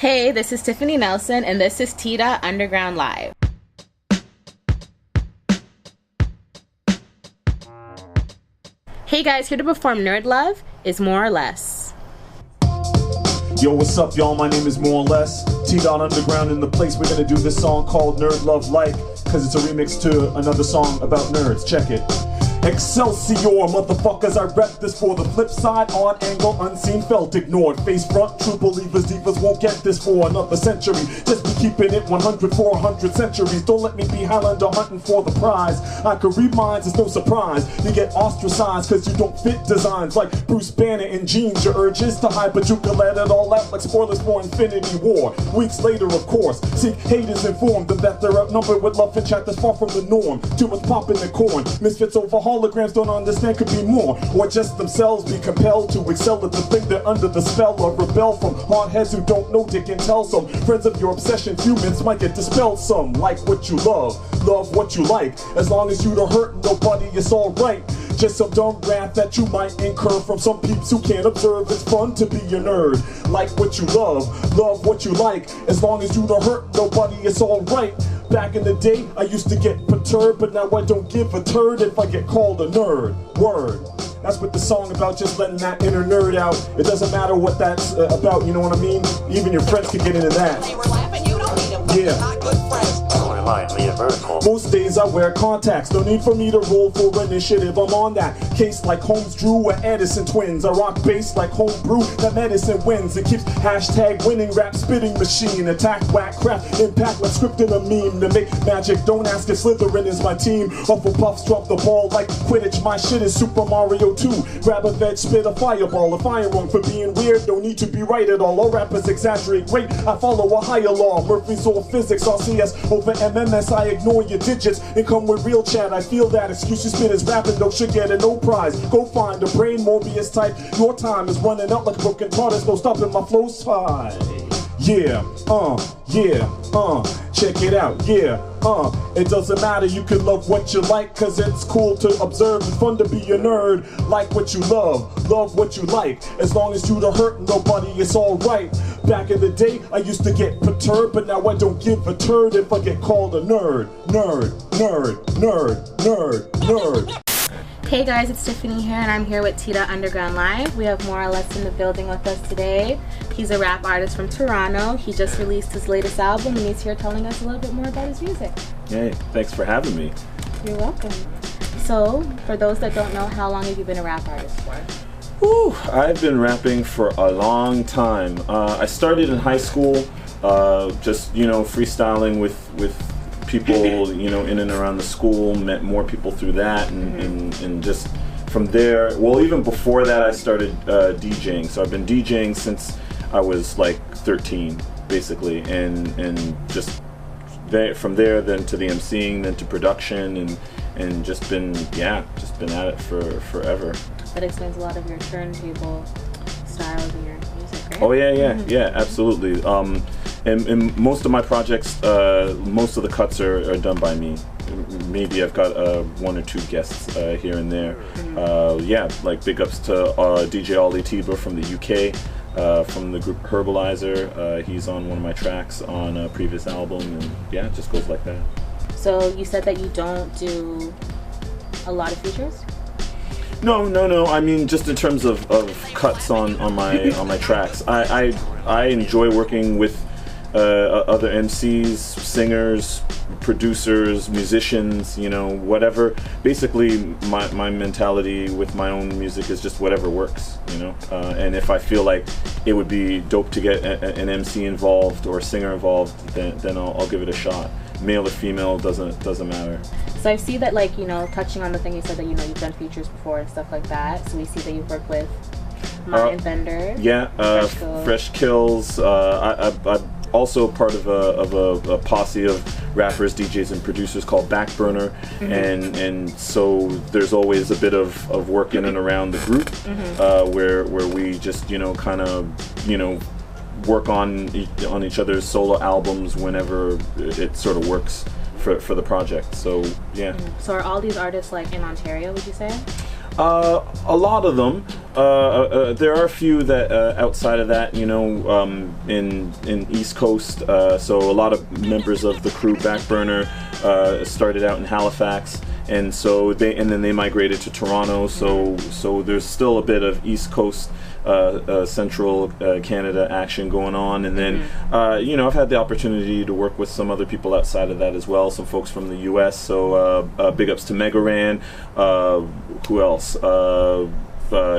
Hey, this is Tiffany Nelson, and this is Tdotunderground Live. Hey guys, here to perform Nerd Love is More or Less. Yo, what's up, y'all? My name is More or Less. Tdotunderground in the place. We're gonna do this song called Nerd Love Like, because it's a remix to another song about nerds. Check it. Excelsior, motherfuckers, I rep this for the flip side, odd angle, unseen, felt, ignored. Face front, true believers, divas won't get this for another century. Just be keeping it 100 for 100 centuries. Don't let me be Highlander hunting for the prize. I could read minds, it's no surprise. You get ostracized cause you don't fit designs like Bruce Banner in jeans. Your urge is to hide, but you can let it all out like spoilers for Infinity War. Weeks later, of course, see, haters informed them that they're outnumbered with love and chat that's far from the norm. Too much pop in the corn, misfits over holograms don't understand could be more, or just themselves be compelled to excel at the thing they're under the spell of. Rebel from hardheads who don't know dick and tell. Some friends of your obsession humans might get dispelled. Some like what you love what you like. As long as you don't hurt nobody, it's alright. Just some dumb wrath that you might incur from some peeps who can't observe. It's fun to be a nerd. Like what you love what you like. As long as you don't hurt nobody, it's alright. Back in the day, I used to get perturbed, but now I don't give a turd if I get called a nerd. Word. That's what the song about, just letting that inner nerd out. It doesn't matter what that's about, you know what I mean? Even your friends can get into that. They were laughing, you don't need them, yeah. Not good friends. Most days I wear contacts, no need for me to roll for initiative. I'm on that case like Holmes Drew or Edison twins. I rock bass like homebrew, that medicine wins. It keeps hashtag winning rap spitting machine. Attack, whack, craft, impact like scripting a meme. To make magic, don't ask if Slytherin is my team. Hufflepuffs drop the ball like Quidditch. My shit is Super Mario 2. Grab a veg, spit a fireball. If I am wrong for being weird, don't need to be right at all. All rappers exaggerate great, I follow a higher law. Murphy's Law physics, RCS over MMS. I ignore your digits and come with real chat. I feel that excuses spit is rapping, though should get a no prize. Go find a brain Morbius type. Your time is running out like a broken TARDIS. No stopping my flow side. Yeah, check it out, yeah, it doesn't matter, you can love what you like, cause it's cool to observe and fun to be a nerd. Like what you love what you like, as long as you don't hurt nobody, it's alright. Back in the day, I used to get perturbed, but now I don't give a turd if I get called a nerd. Hey guys, it's Tiffany here, and I'm here with Tdotunderground Live. We have More or Less in the building with us today. He's a rap artist from Toronto. He just released his latest album, and he's here telling us a little bit more about his music. Hey, thanks for having me. You're welcome. So, for those that don't know, how long have you been a rap artist for? Whew, I've been rapping for a long time. I started in high school, just, freestyling with people, in and around the school, met more people through that, and just from there, well, even before that, I started DJing. So I've been DJing since I was like 13, basically, and just from there, then to the MCing, then to production, and just been at it for forever. That explains a lot of your turntable styles in your music, right? Oh yeah, absolutely. And most of my projects, most of the cuts are done by me. Maybe I've got one or two guests here and there. Like big ups to DJ Ollie Tiba from the UK, from the group Herbalizer. He's on one of my tracks on a previous album, and yeah, it just goes like that. So you said that you don't do a lot of features? No. I mean, just in terms of cuts on my tracks, I enjoy working with other MCs, singers, producers, musicians, whatever. Basically, my mentality with my own music is just whatever works, and if I feel like it would be dope to get an MC involved or a singer involved, then I'll give it a shot. Male or female, doesn't matter. So I see that, touching on the thing you said that, you've done features before and stuff like that. So we see that you've worked with Mind Bender. Yeah, Fresh Kills. I'm also part of a posse of rappers, DJs, and producers called Backburner, and so there's always a bit of work in and around the group, where we just work on each other's solo albums whenever it sort of works for the project. So yeah. So are all these artists in Ontario, would you say? A lot of them. There are a few that outside of that, you know, in East Coast. So a lot of members of the crew Backburner started out in Halifax, and so then they migrated to Toronto. So there's still a bit of East Coast, Central Canada action going on, and then you know, I've had the opportunity to work with some other people outside of that as well. Some folks from the U.S. So big ups to Megaran. Who else?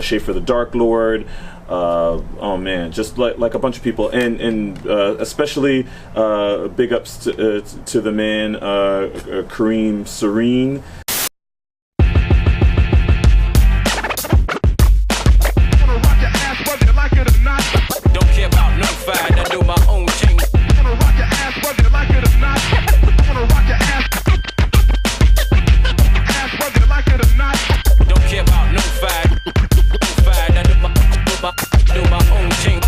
Schaefer the Dark Lord. Oh man, just like a bunch of people, and especially big ups to the man Kareem Serene. Don't care about no fight, I do my own thing. Wanna rock your ass whether you like it or not. Wanna rock your ass whether you like it or not. Don't care about no fight, I do my own thing.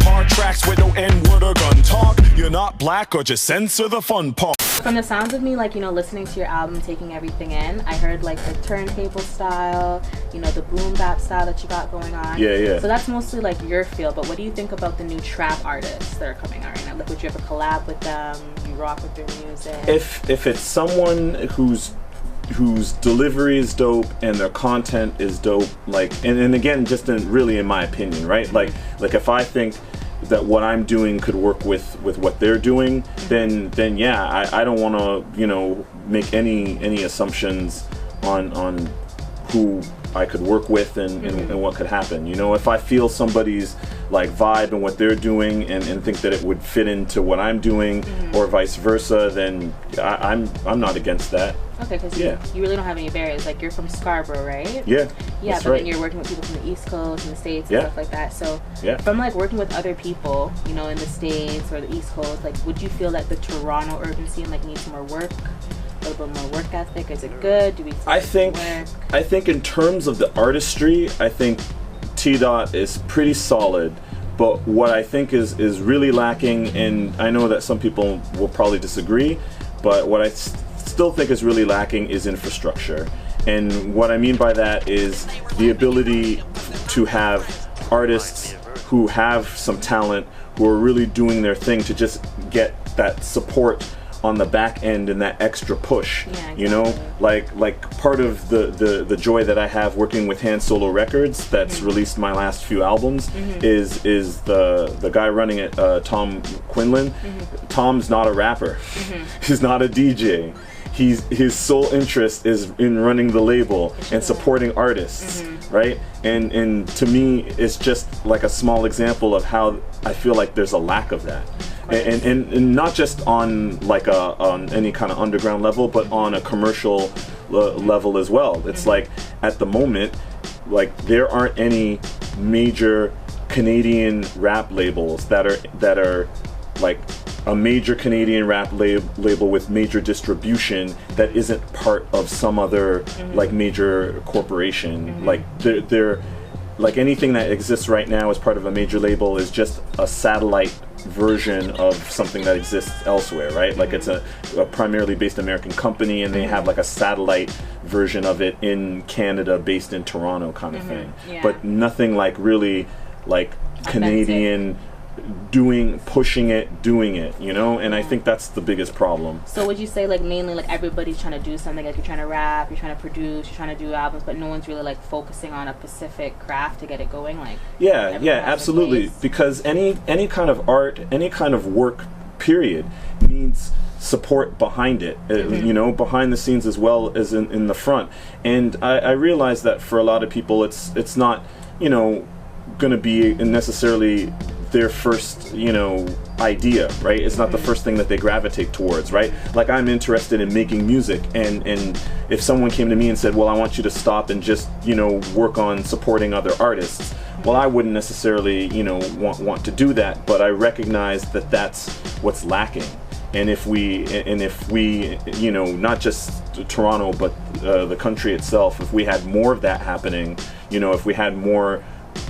Hard tracks with no N-word or gun talk. You're not black or just censor the fun part. From the sounds of me, like, you know, listening to your album, taking everything in, I heard like the turntable style, you know, the boom bap style that you got going on. Yeah. So that's mostly like your feel, but what do you think about the new trap artists that are coming out right now? Like, would you ever collab with them? You rock with their music? If it's someone whose delivery is dope and their content is dope, like, and again, just really in my opinion, right? Like if I think that what I'm doing could work with what they're doing, then yeah, I don't want to, you know, make any assumptions on who I could work with and what could happen. You know, if I feel somebody's like vibe and what they're doing and think that it would fit into what I'm doing, or vice versa, then I'm not against that. Okay, because Yeah. you really don't have any barriers. Like, you're from Scarborough, right? Yeah, Yeah, that's but right. then you're working with people from the East Coast and the States and Yeah. stuff like that. So Yeah. from like working with other people, you know, in the States or the East Coast, like, would you feel that the Toronto urban scene like needs more work? A little bit more work ethic? Is it good? Do we still I need think work? I think in terms of the artistry, I think T-Dot is pretty solid. But what I think is really lacking, and I know that some people will probably disagree, but what I still think is really lacking is infrastructure. And what I mean by that is the ability to have artists who have some talent, who are really doing their thing, to just get that support on the back end and that extra push. Yeah, You know, like part of the joy that I have working with Hand Solo Records, that's released my last few albums, is the guy running it, Tom Quinlan. Tom's not a rapper. He's not a DJ. His sole interest is in running the label and supporting artists, right? And to me, it's just like a small example of how I feel like there's a lack of that. And not just on like on any kind of underground level, but on a commercial level as well. It's like at the moment, like there aren't any major Canadian rap labels that are like a major Canadian rap label with major distribution that isn't part of some other like major corporation. Like they're like anything that exists right now as part of a major label is just a satellite version of something that exists elsewhere, right? Like it's a primarily based American company, and they have like a satellite version of it in Canada based in Toronto kind of thing. Yeah. But nothing like really like Canadian pushing it, doing it, you know? And I think that's the biggest problem. So would you say like mainly like everybody's trying to do something, like you're trying to rap, you're trying to produce, you're trying to do albums, but no one's really like focusing on a specific craft to get it going? Like Yeah, everyone has their absolutely. place? Because any kind of art, any kind of work, period, needs support behind it, you know, behind the scenes as well as in the front. And I realize that for a lot of people, it's not, you know, going to be necessarily their first, you know, idea, right? It's not the first thing that they gravitate towards, right? Like I'm interested in making music, and if someone came to me and said, well, I want you to stop and just, you know, work on supporting other artists, well, I wouldn't necessarily, you know, want to do that, but I recognize that that's what's lacking. And if we, you know, not just Toronto, but the country itself, if we had more of that happening, you know, if we had more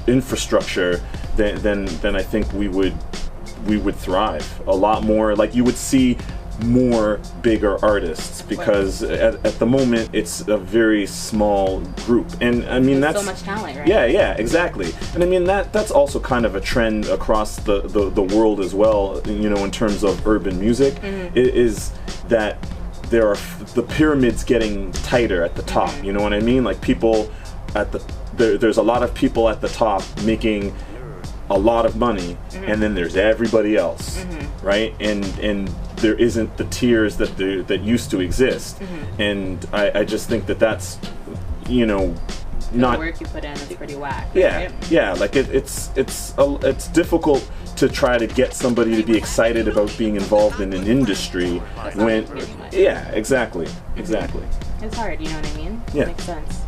infrastructure, then I think we would thrive a lot more. Like you would see more bigger artists, because at the moment it's a very small group, and I mean that's so much talent, right? Yeah, exactly. And I mean that's also kind of a trend across the world as well, you know, in terms of urban music. Is that there are the pyramids getting tighter at the top, you know what I mean? Like people at there's a lot of people at the top making a lot of money, and then there's everybody else, right? And there isn't the tiers that used to exist, and I just think that's, you know, not the work you put in is pretty whack. Yeah, right? yeah. Like it's difficult to try to get somebody to be excited about being involved in an industry when, yeah, exactly. It's hard, you know what I mean? Yeah. It makes sense.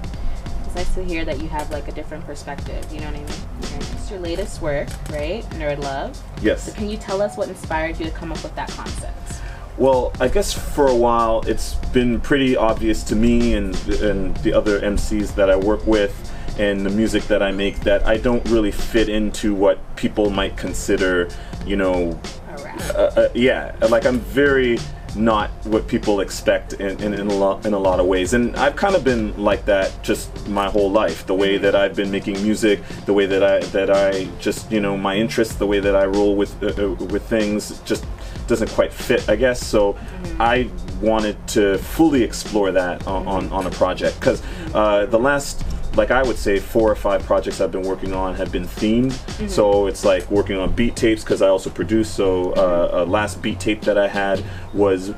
It's nice to hear that you have like a different perspective, you know what I mean? It's your latest work, right? Nerd Love. Yes. So can you tell us what inspired you to come up with that concept? Well, I guess for a while it's been pretty obvious to me and the other MCs that I work with and the music that I make that I don't really fit into what people might consider, you know, A rap. yeah, like I'm very not what people expect in a lot of ways, and I've kind of been like that just my whole life. The way that I've been making music, the way that I just, you know, my interests, the way that I roll with things just doesn't quite fit, I guess. So I wanted to fully explore that on a project, because the last, like I would say 4 or 5 projects I've been working on have been themed. So it's like working on beat tapes, because I also produce. So last beat tape that I had was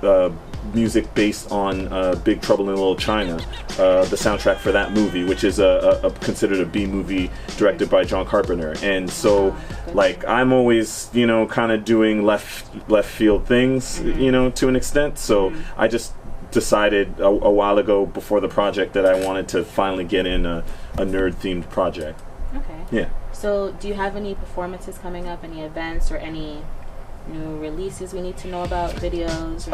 music based on Big Trouble in Little China, the soundtrack for that movie, which is considered a B movie directed by John Carpenter. And so like I'm always, you know, kind of doing left field things, you know, to an extent. So I just decided a while ago before the project that I wanted to finally get in a nerd themed project. Okay. Yeah. So do you have any performances coming up, any events or any new releases we need to know about, videos?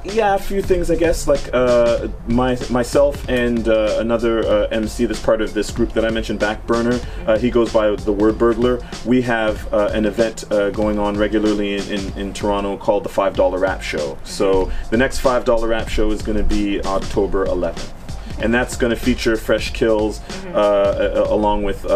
Yeah, a few things, I guess. Like myself and another MC that's part of this group that I mentioned, Backburner. He goes by the Word Burglar. We have an event going on regularly in Toronto called the $5 Rap Show. So the next $5 Rap Show is going to be October 11th. And that's going to feature Fresh Kills along with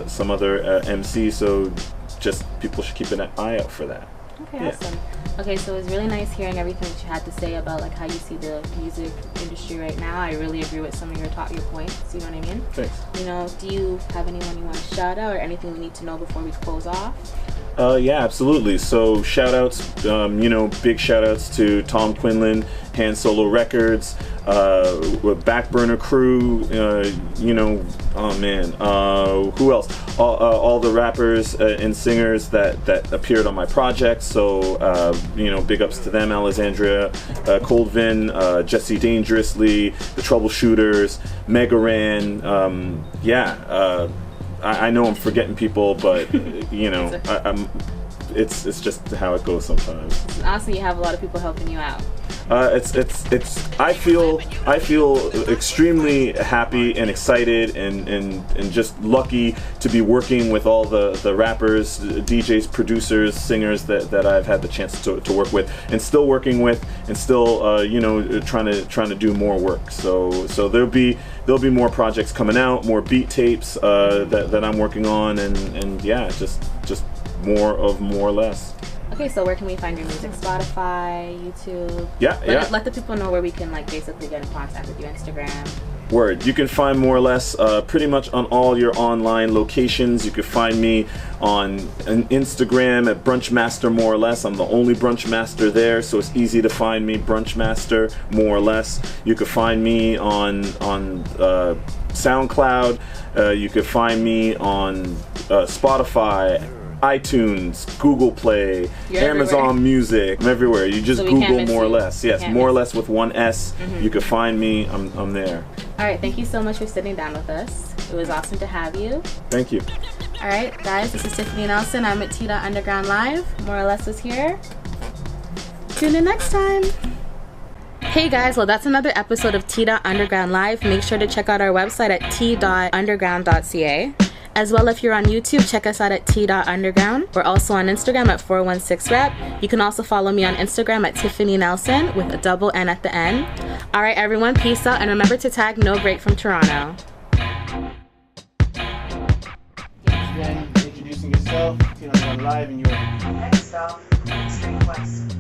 some other MCs. So just people should keep an eye out for that. Okay, awesome. Okay, so it was really nice hearing everything that you had to say about like how you see the music industry right now. I really agree with some of your points, you know what I mean? Thanks. You know, do you have anyone you want to shout out or anything we need to know before we close off? Yeah, absolutely. So shout outs, you know, big shout outs to Tom Quinlan, Hand Solo Records, Backburner Crew, you know, oh man, who else? All the rappers and singers that appeared on my project. So, you know, big ups to them, Alexandria Coldvin, Jesse Dangerously, The Troubleshooters, Megaran, yeah, I know I'm forgetting people, but you know, it's just how it goes sometimes. It's awesome you have a lot of people helping you out. I feel extremely happy and excited and just lucky to be working with all the rappers, DJs, producers, singers that I've had the chance to work with, and still working with, and still you know, trying to do more work. So there'll be more projects coming out, more beat tapes that I'm working on, and yeah, just more or less. Okay, so where can we find your music? Spotify, YouTube? Yeah. Let the people know where we can like basically get in contact with you. Instagram. Word. You can find more or less pretty much on all your online locations. You can find me on Instagram at Brunchmaster more or less. I'm the only Brunchmaster there, so it's easy to find me, Brunchmaster more or less. You can find me on SoundCloud. You can find me on Spotify, iTunes, Google Play, Amazon Music. I'm everywhere. You just Google more or less. Yes, more or less with one S. You can find me. I'm there. All right. Thank you so much for sitting down with us. It was awesome to have you. Thank you. All right, guys. This is Tiffany Nelson. I'm at Tdotunderground Live. More or less was here. Tune in next time. Hey guys, well that's another episode of Tdotunderground Live. Make sure to check out our website at t.underground.ca. As well, if you're on YouTube, check us out at T.Underground. We're also on Instagram at 416rep. You can also follow me on Instagram at Tiffany Nelson with a double N at the end. All right, everyone, peace out, and remember to tag No Break from Toronto. Again, introducing yourself, T.Underground Live, and your next stop, Street Quest.